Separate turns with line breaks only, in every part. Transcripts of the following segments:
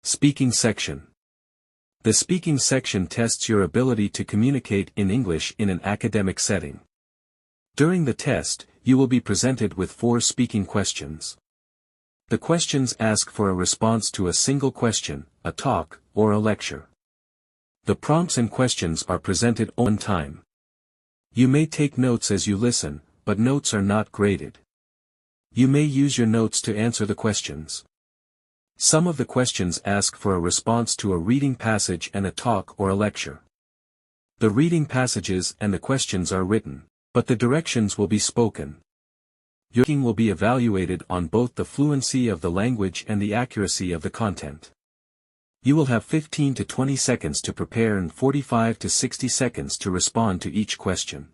Speaking section. The speaking section tests your ability to communicate in English in an academic setting. During the test, you will be presented with 4 speaking questions. The questions ask for a response to a single question, a talk, or a lecture. The prompts and questions are presented on time. You may take notes as you listen, but notes are not graded. You may use your notes to answer the questions. Some of the questions ask for a response to a reading passage and a talk or a lecture. The reading passages and the questions are written, but the directions will be spoken. Your speaking will be evaluated on both the fluency of the language and the accuracy of the content. You will have 15 to 20 seconds to prepare and 45 to 60 seconds to respond to each question.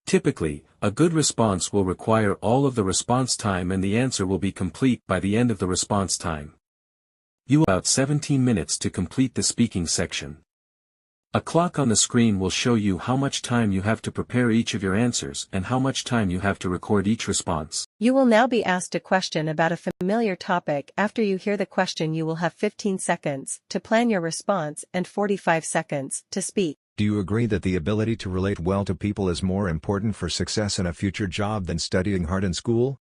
Typically, a good response will require all of the response time and the answer will be complete by the end of the response time. You will have about 17 minutes to complete the speaking section. A clock on the screen will show you how much time you have to prepare each of your answers and how much time you have to record each response.
You will now be asked a question about a familiar topic. After you hear the question, you will have 15 seconds to plan your response and 45 seconds to speak.
Do you agree that the ability to relate well to people is more important for success in a future job than studying hard in school?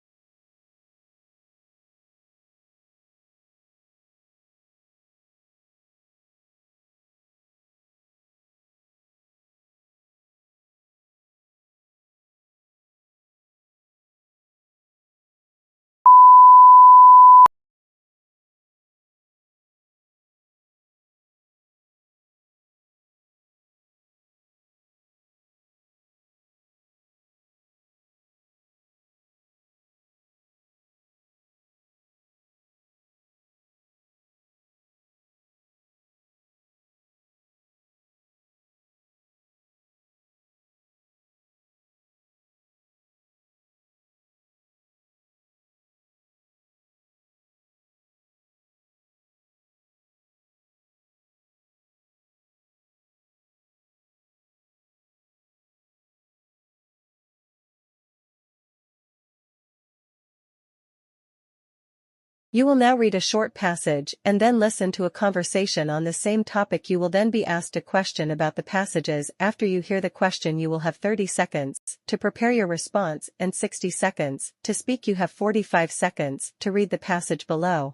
You will now read a short passage and then listen to a conversation on the same topic. You will then be asked a question about the passages. After you hear the question, you will have 30 seconds to prepare your response and 60 seconds to speak. You have 45 seconds to read the passage below.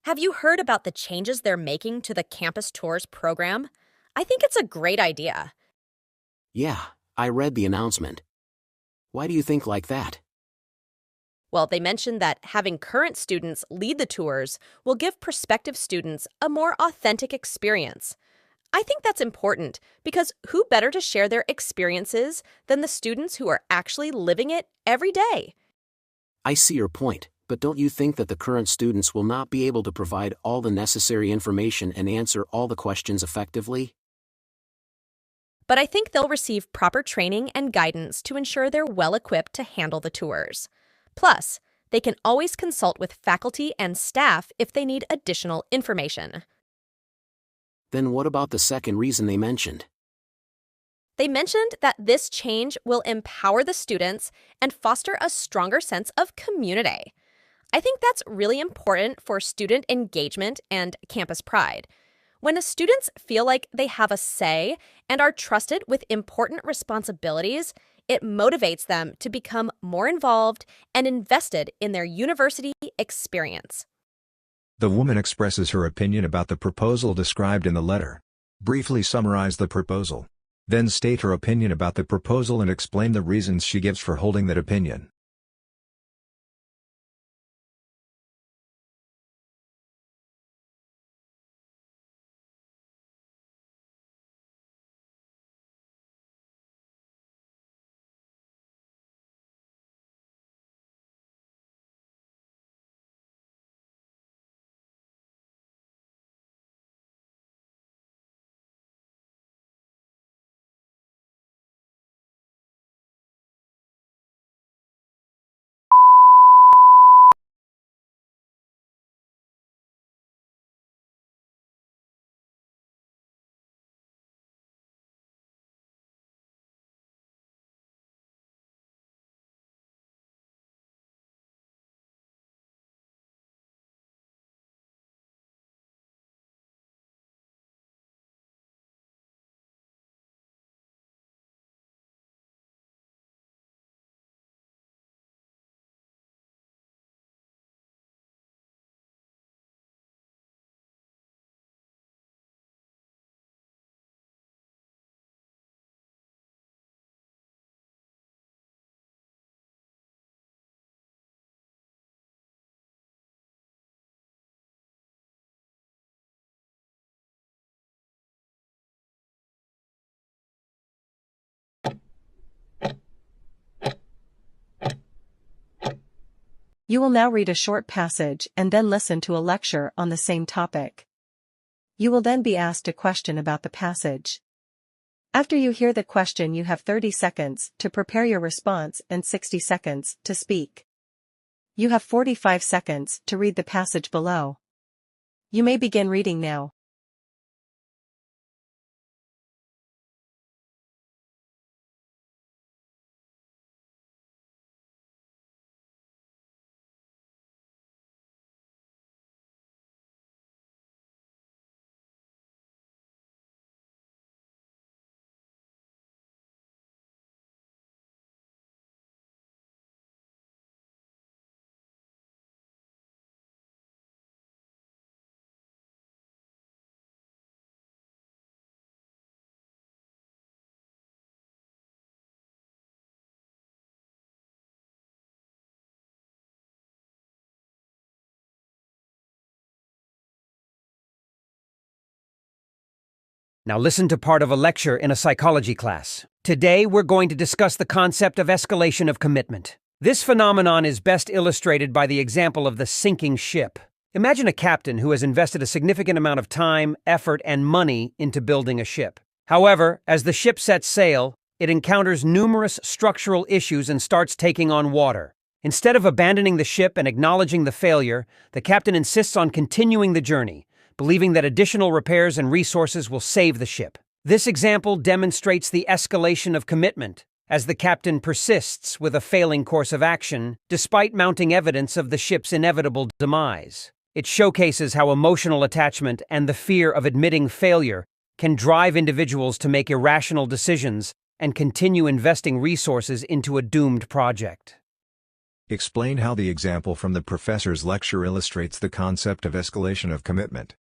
Have you heard about the changes they're making to the Campus Tours program? I think it's a great idea.
Yeah, I read the announcement. Why do you think like that?
Well, they mentioned that having current students lead the tours will give prospective students a more authentic experience. I think that's important because who better to share their experiences than the students who are actually living it every day?
I see your point, but don't you think that the current students will not be able to provide all the necessary information and answer all the questions effectively?
But I think they'll receive proper training and guidance to ensure they're well equipped to handle the tours. Plus, they can always consult with faculty and staff if they need additional information.
Then what about the second reason they mentioned?
They mentioned that this change will empower the students and foster a stronger sense of community. I think that's really important for student engagement and campus pride. When the students feel like they have a say and are trusted with important responsibilities, it motivates them to become more involved and invested in their university experience.
The woman expresses her opinion about the proposal described in the letter. Briefly summarize the proposal. Then state her opinion about the proposal and explain the reasons she gives for holding that opinion.
You will now read a short passage and then listen to a lecture on the same topic. You will then be asked a question about the passage. After you hear the question, you have 30 seconds to prepare your response and 60 seconds to speak. You have 45 seconds to read the passage below. You may begin reading now.
Now listen to part of a lecture in a psychology class. Today we're going to discuss the concept of escalation of commitment. This phenomenon is best illustrated by the example of the sinking ship. Imagine a captain who has invested a significant amount of time, effort, and money into building a ship. However, as the ship sets sail, it encounters numerous structural issues and starts taking on water. Instead of abandoning the ship and acknowledging the failure, the captain insists on continuing the journey, believing that additional repairs and resources will save the ship. This example demonstrates the escalation of commitment, as the captain persists with a failing course of action, despite mounting evidence of the ship's inevitable demise. It showcases how emotional attachment and the fear of admitting failure can drive individuals to make irrational decisions and continue investing resources into a doomed project.
Explain how the example from the professor's lecture illustrates the concept of escalation of commitment.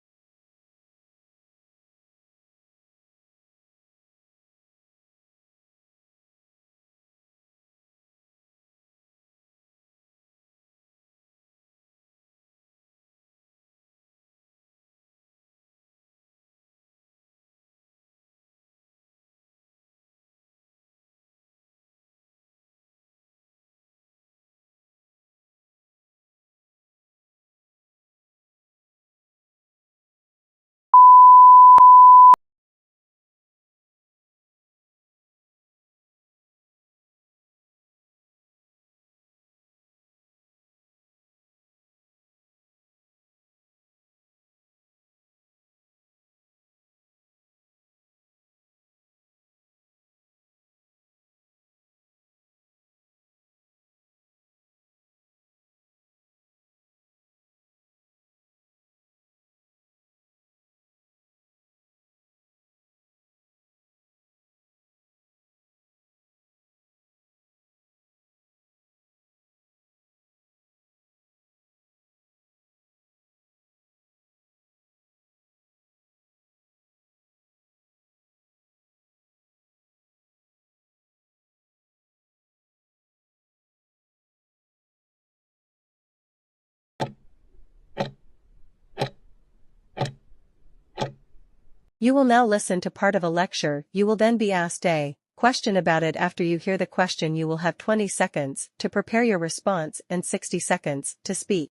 You will now listen to part of a lecture. You will then be asked a question about it. After you hear the question, you will have 20 seconds to prepare your response and 60 seconds to speak.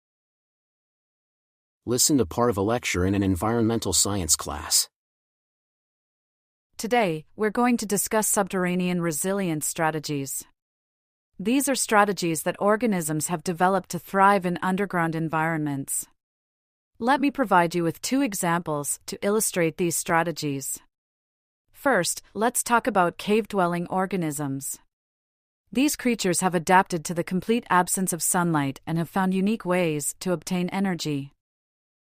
Listen to part of a lecture in an environmental science class.
Today, we're going to discuss subterranean resilience strategies. These are strategies that organisms have developed to thrive in underground environments. Let me provide you with two examples to illustrate these strategies. First, let's talk about cave-dwelling organisms. These creatures have adapted to the complete absence of sunlight and have found unique ways to obtain energy.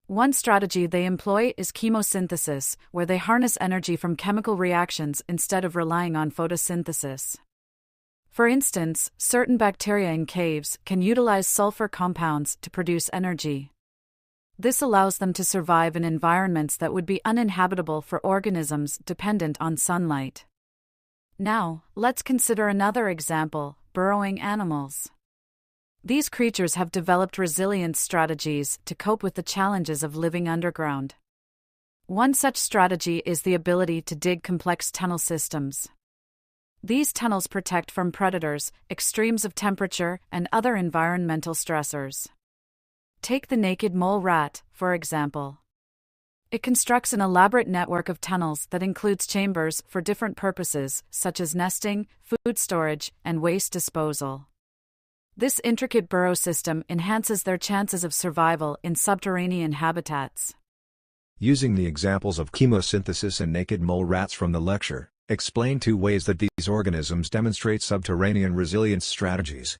One strategy they employ is chemosynthesis, where they harness energy from chemical reactions instead of relying on photosynthesis. For instance, certain bacteria in caves can utilize sulfur compounds to produce energy. This allows them to survive in environments that would be uninhabitable for organisms dependent on sunlight. Now, let's consider another example: burrowing animals. These creatures have developed resilience strategies to cope with the challenges of living underground. One such strategy is the ability to dig complex tunnel systems. These tunnels protect from predators, extremes of temperature, and other environmental stressors. Take the naked mole rat, for example. It constructs an elaborate network of tunnels that includes chambers for different purposes, such as nesting, food storage, and waste disposal. This intricate burrow system enhances their chances of survival in subterranean habitats.
Using the examples of chemosynthesis and naked mole rats from the lecture, explain 2 ways that these organisms demonstrate subterranean resilience strategies.